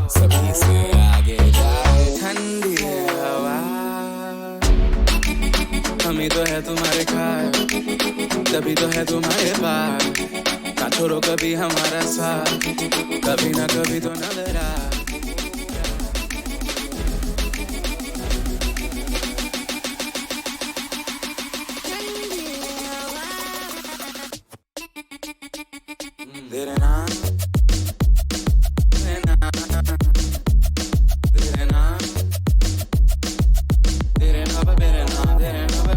सभी से आगे जाए ठंडी हवा। हम ही तो है तुम्हारे खास, तभी तो है तुम्हारे पास। ना छोड़ो कभी हमारा साथ, कभी ना कभी तो नजर आ। तेरे नाम तेरे नाम तेरे नाम तेरे नाम तेरे नाम तेरे नाम तेरे नाम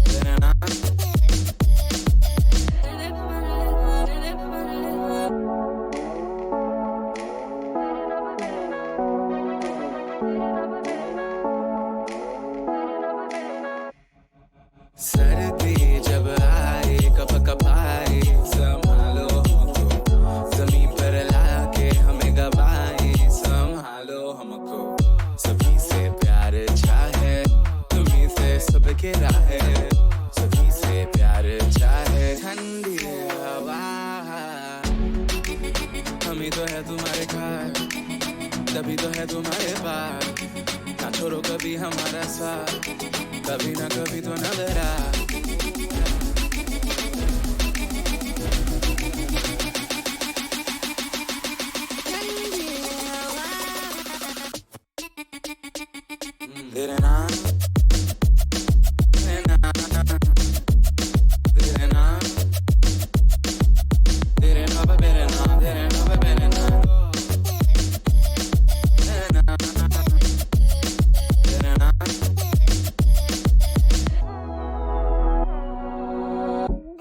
तेरे नाम। सर्दी जब आए कप कप आए संभालो हमको, जमीन पर लाके हमें गवाए संभालो हमको। सभी से प्यार चाहे, तुम्ही से सबके राहे, सभी से प्यार चाहे ठंडी हवा। हम ही तो है तुम्हारे खास, तभी तो है तुम्हारे पास। ना छोड़ो कभी हमारा साथ, कभी ना कभी तो नजर आ। तेरे नाम तेरे नाम तेरे नाम तेरे नाम तेरे नाम तेरे नाम तेरे नाम तेरे नाम।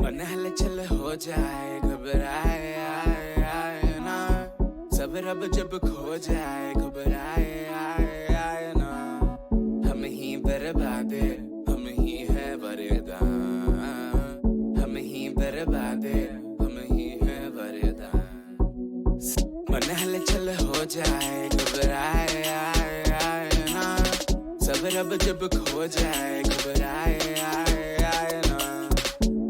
मन हलचल हो जाए घबराए आए आए ना, सब रब जब खो जाए घबराए आए आए ना। हम ही बर्बादे हम ही है वरदान, हम ही बर्बादे हम ही है वरदान। मन हलचल हो जाए घबराए आए आए ना, सब रब जब खो जाए घबराए आए आए ना।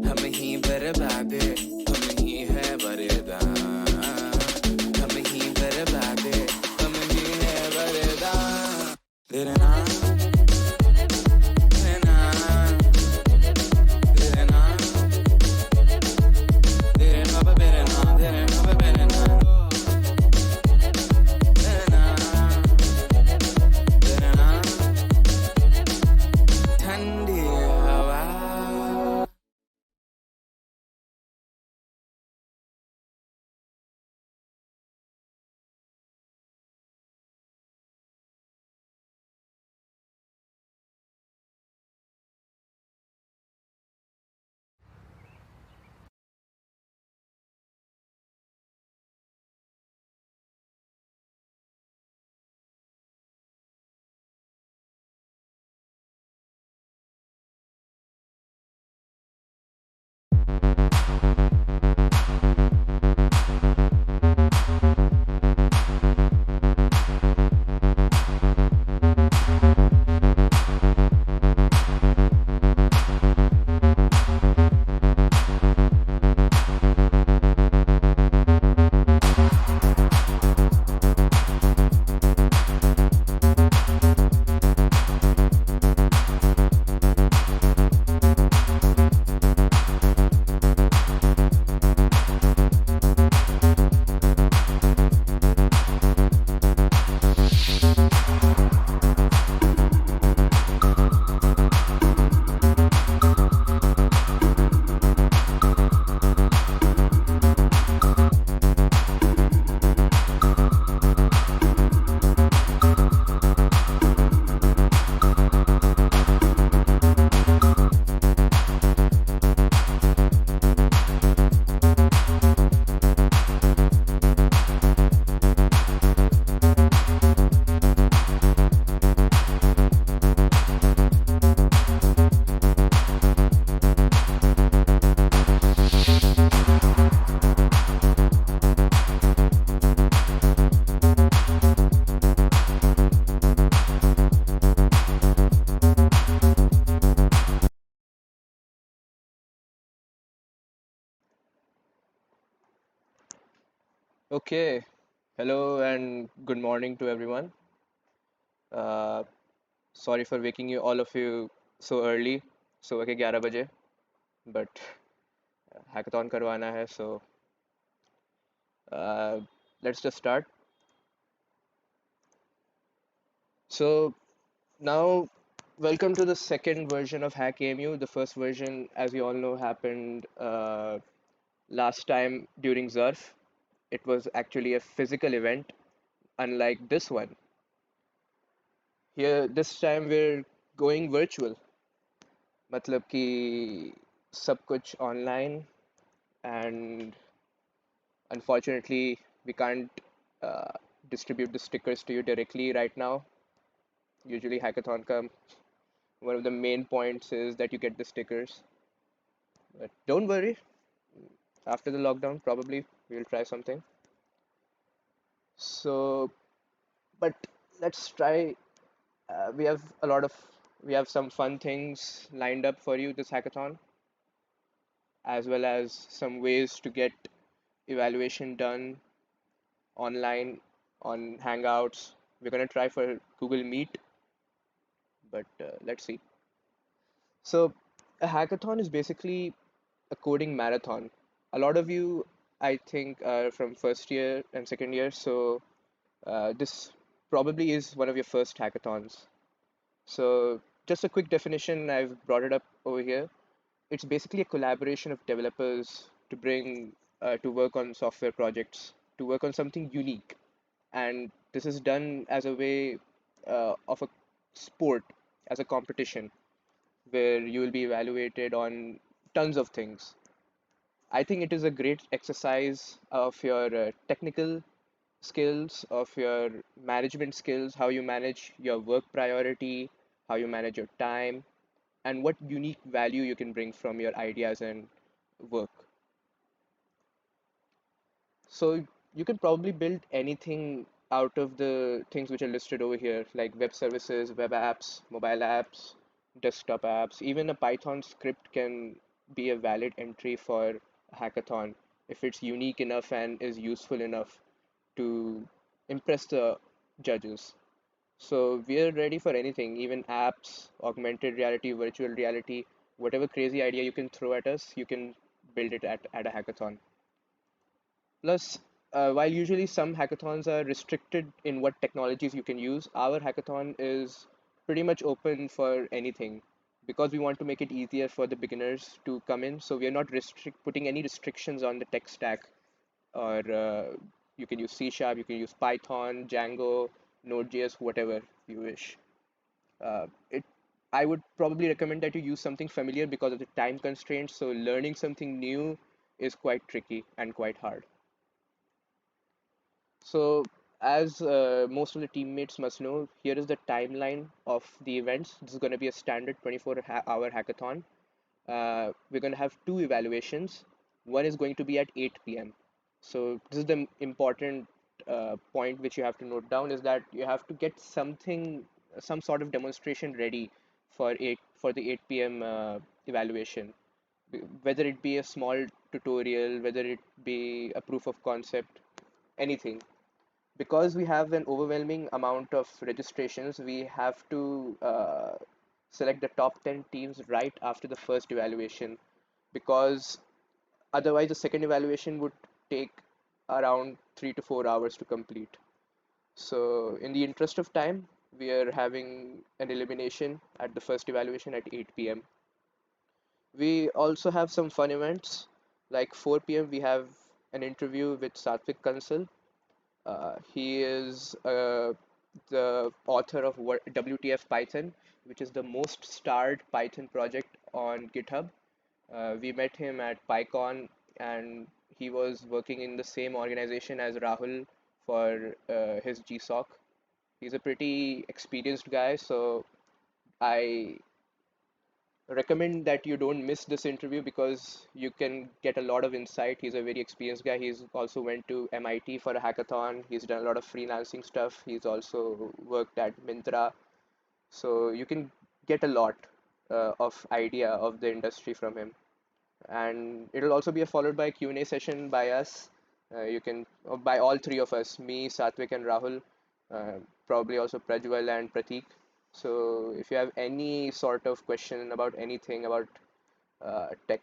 हम ही बर्बादे हम ही है वरदान, हम ही बर्बादे हम ही है वरदान। तेरे नाम तेरे नाम तेरे नाम तेरे नाम तेरे नाम तेरे नाम तेरे नाम तेरे नाम तेरे नाम ठंडी Okay, hello and good morning to everyone. Uh, Sorry for waking you all of you so early, so के 11 बजे, but hackathon करवाना है, so uh, let's just start. So now, welcome to the second version of HackAMU. The first version, as you all know, happened last time during ZURF. It was actually a physical event, unlike this one. Here, this time we're going virtual. मतलब कि सब कुछ online and unfortunately we can't uh, distribute the stickers to you directly right now. Usually hackathon come one of the main points is that you get the stickers. But don't worry, after the lockdown probably we'll try something. So but let's try we have a lot of we have some fun things lined up for you this hackathon as well as some ways to get evaluation done online on Hangouts. We're gonna try for Google Meet, but let's see. So, a hackathon is basically a coding marathon. A lot of you, I think, are from first year and second year, so this probably is one of your first hackathons. So, just a quick definition, I've brought it up over here. It's basically a collaboration of developers to bring to work on software projects, to work on something unique, and this is done as a way of a sport, as a competition where you will be evaluated on tons of things. I think it is a great exercise of your technical skills, of your management skills, how you manage your work priority, how you manage your time, and what unique value you can bring from your ideas and work. So you can probably build anything out of the things which are listed over here, like web services, web apps, mobile apps, desktop apps. Even a Python script can be a valid entry for a hackathon if it's unique enough and is useful enough to impress the judges. So we're ready for anything, even apps, augmented reality, virtual reality, whatever crazy idea you can throw at us, you can build it at a hackathon. Plus, while usually some hackathons are restricted in what technologies you can use, our hackathon is pretty much open for anything because we want to make it easier for the beginners to come in. So we are not putting any restrictions on the tech stack, or you can use C Sharp, you can use Python, Django, Node.js, whatever you wish. It I would probably recommend that you use something familiar because of the time constraints. So learning something new is quite tricky and quite hard. So, as most of the teammates must know, here is the timeline of the events. This is going to be a standard 24-hour hackathon. We're going to have two evaluations. One is going to be at 8 p.m. So, this is the important point which you have to note down is that you have to get something, some sort of demonstration ready for the 8 p.m. Evaluation. Whether it be a small tutorial, whether it be a proof of concept, anything because we have an overwhelming amount of registrations, we have to select the top 10 teams right after the first evaluation because otherwise the second evaluation would take around 3 to 4 hours to complete. So, in the interest of time, we are having an elimination at the first evaluation at 8 p.m. We also have some fun events like 4 p.m. We have an interview with Satvik Kansal. He is the author of WTF Python, which is the most starred Python project on GitHub. We met him at PyCon, and he was working in the same organization as Rahul for his GSOC. He's a pretty experienced guy, so I recommend that you don't miss this interview because you can get a lot of insight. He's a very experienced guy. He's also went to MIT for a hackathon. He's done a lot of freelancing stuff. He's also worked at Mintra. So you can get a lot of idea of the industry from him. And it'll also be followed by a Q&A session by us. You can by all three of us, me, Satvik, and Rahul, probably also Prajwal and Pratik. So if you have any sort of question about anything about tech,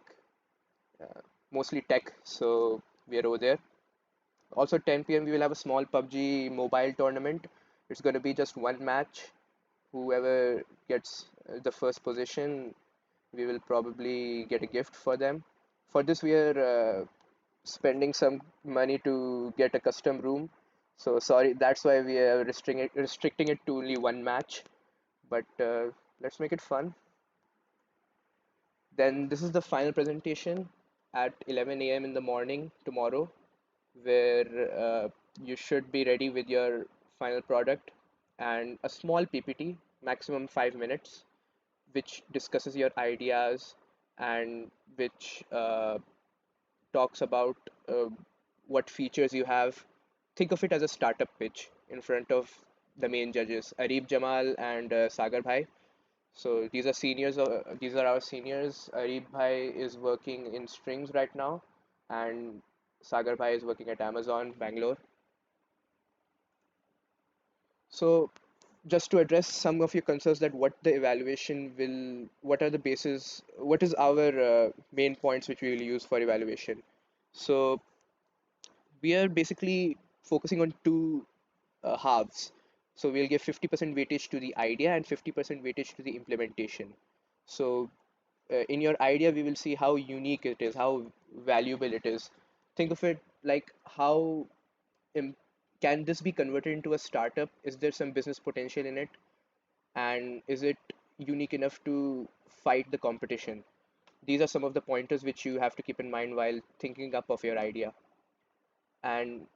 uh, mostly tech, so we are over there. Also 10 p.m. we will have a small PUBG mobile tournament. It's going to be just one match. Whoever gets the first position, we will probably get a gift for them. For this, we are spending some money to get a custom room. So sorry, that's why we are restricting it to only one match. But let's make it fun. Then this is the final presentation at 11 a.m. in the morning tomorrow, where you should be ready with your final product and a small PPT, maximum 5 minutes, which discusses your ideas and which talks about what features you have. Think of it as a startup pitch in front of the main judges, Arif Jamal and Sagar Bhai. So these are seniors. These are our seniors. Arif Bhai is working in Strings right now, and Sagar Bhai is working at Amazon Bangalore. So just to address some of your concerns that what the evaluation will, what are the bases, what is our main points which we will use for evaluation. So we are basically focusing on two halves. So we'll give 50% weightage to the idea and 50% weightage to the implementation. So in your idea, we will see how unique it is, how valuable it is. Think of it like how im- can this be converted into a startup? Is there some business potential in it? And is it unique enough to fight the competition? These are some of the pointers which you have to keep in mind while thinking up of your idea. And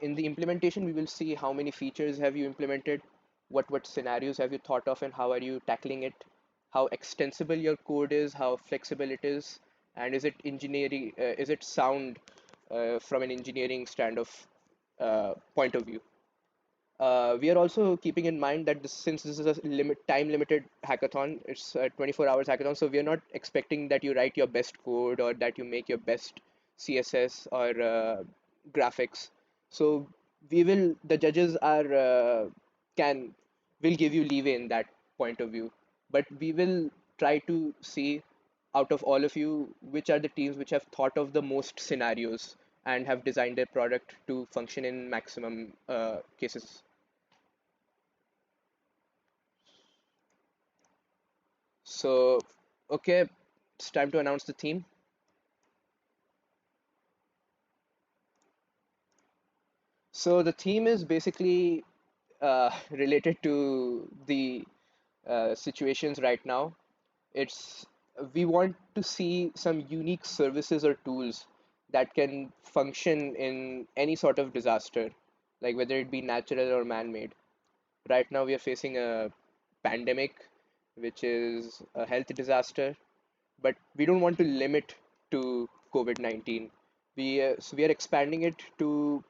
in the implementation, we will see how many features have you implemented, what scenarios have you thought of, and how are you tackling it, how extensible your code is, how flexible it is, and is it engineering, is it sound from an engineering stand of point of view. We are also keeping in mind that since this is a time limited hackathon, it's a 24 hours hackathon, so we are not expecting that you write your best code or that you make your best CSS or graphics. So the judges can, will give you leeway in that point of view, but we will try to see out of all of you which are the teams which have thought of the most scenarios and have designed their product to function in maximum cases. So, okay, it's time to announce the theme. So, the theme is basically related to the situations right now. It's we want to see some unique services or tools that can function in any sort of disaster, like whether it be natural or man-made. Right now, we are facing a pandemic, which is a health disaster, but we don't want to limit to COVID-19. So we are expanding it to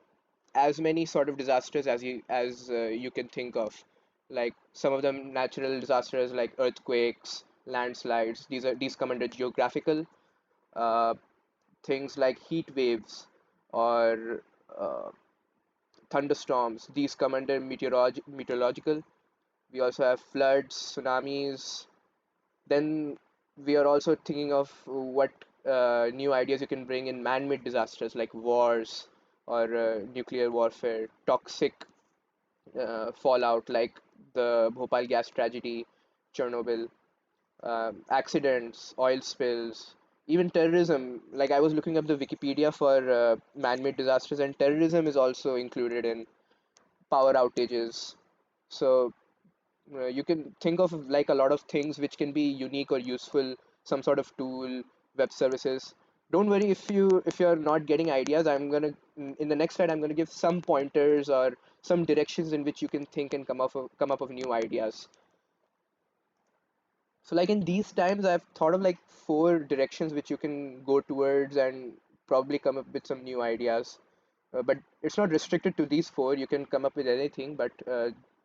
as many sort of disasters as you can think of, like some of them natural disasters like earthquakes, landslides. These come under geographical. Uh, Things like heat waves or uh, thunderstorms. These come under meteorological. We also have floods, tsunamis. Then we are also thinking of what new ideas you can bring in man-made disasters like wars or nuclear warfare, toxic fallout like the Bhopal gas tragedy, Chernobyl, accidents, oil spills, even terrorism. Like I was looking up the Wikipedia for man-made disasters, and terrorism is also included in power outages. So you can think of like a lot of things which can be unique or useful, some sort of tool, web services. Don't worry if you're not getting ideas. In the next slide I'm gonna give some pointers or some directions in which you can think and come up of new ideas. So like in these times, I've thought of like four directions which you can go towards and probably come up with some new ideas. But it's not restricted to these four. You can come up with anything, but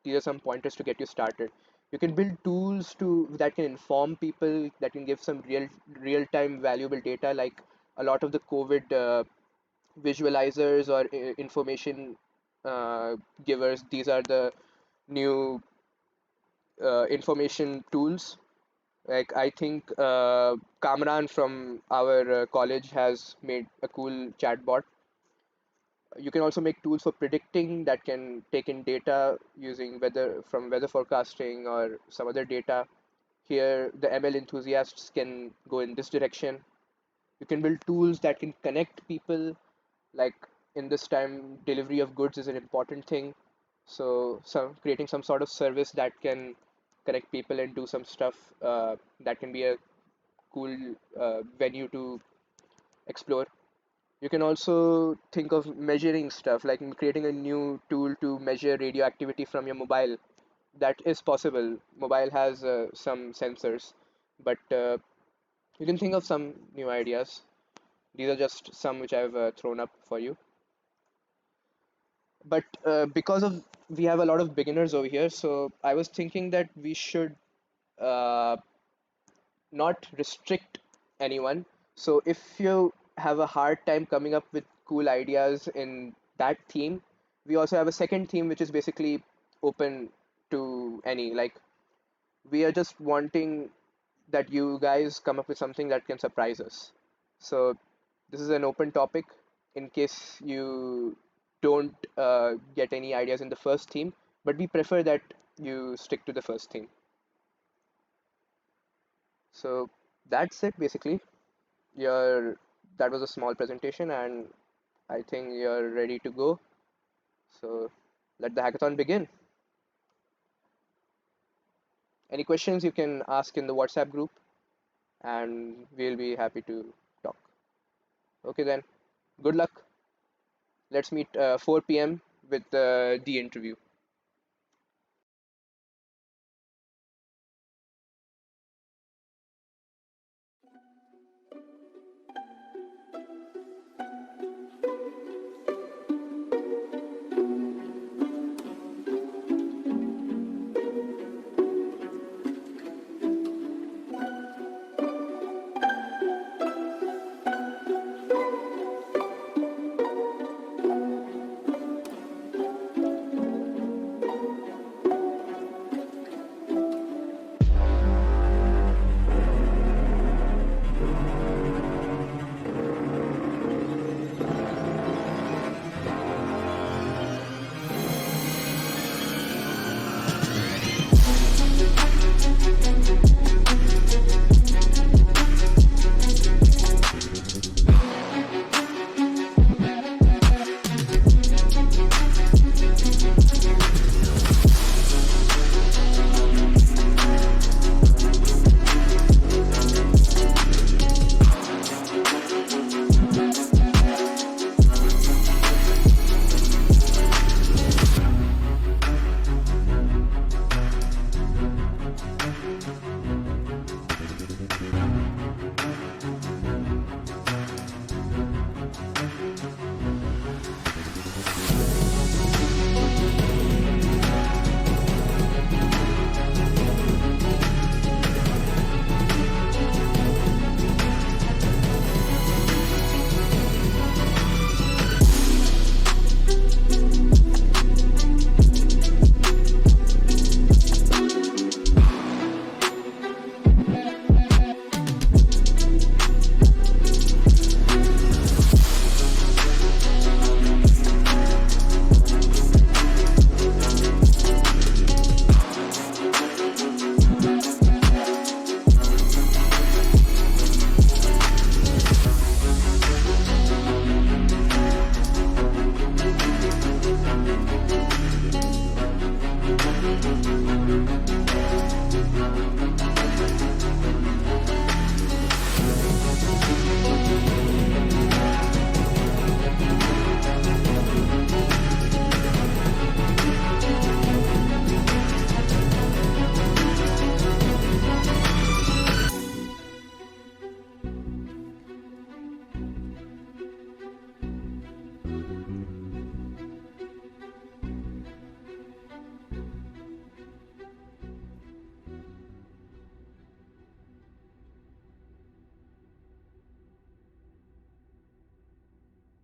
these are some pointers to get you started. You can build tools to that can inform people, that can give some real time valuable data. Like a lot of the COVID visualizers or information givers. These are the new information tools. Like I think Kamran from our college has made a cool chatbot. You can also make tools for predicting that can take in data using weather forecasting or some other data. Here, the ML enthusiasts can go in this direction. You can build tools that can connect people. Like in this time, delivery of goods is an important thing. So, some creating some sort of service that can connect people and do some stuff that can be a cool venue to explore. You can also think of measuring stuff, like creating a new tool to measure radioactivity from your mobile. That is possible. Mobile has some sensors, but you can think of some new ideas. These are just some which I've thrown up for you. But because of we have a lot of beginners over here, so I was thinking that we should uh, not restrict anyone. So if you have a hard time coming up with cool ideas in that theme, we also have a second theme which is basically open to any. Like we are just wanting that you guys come up with something that can surprise us. So this is an open topic in case you don't get any ideas in the first theme, but we prefer that you stick to the first theme. So that's it basically. Your That was a small presentation, and I think you're ready to go. So let the hackathon begin. Any questions you can ask in the WhatsApp group, and we'll be happy to talk. Okay then. Good luck. Let's meet 4 p.m. with the interview.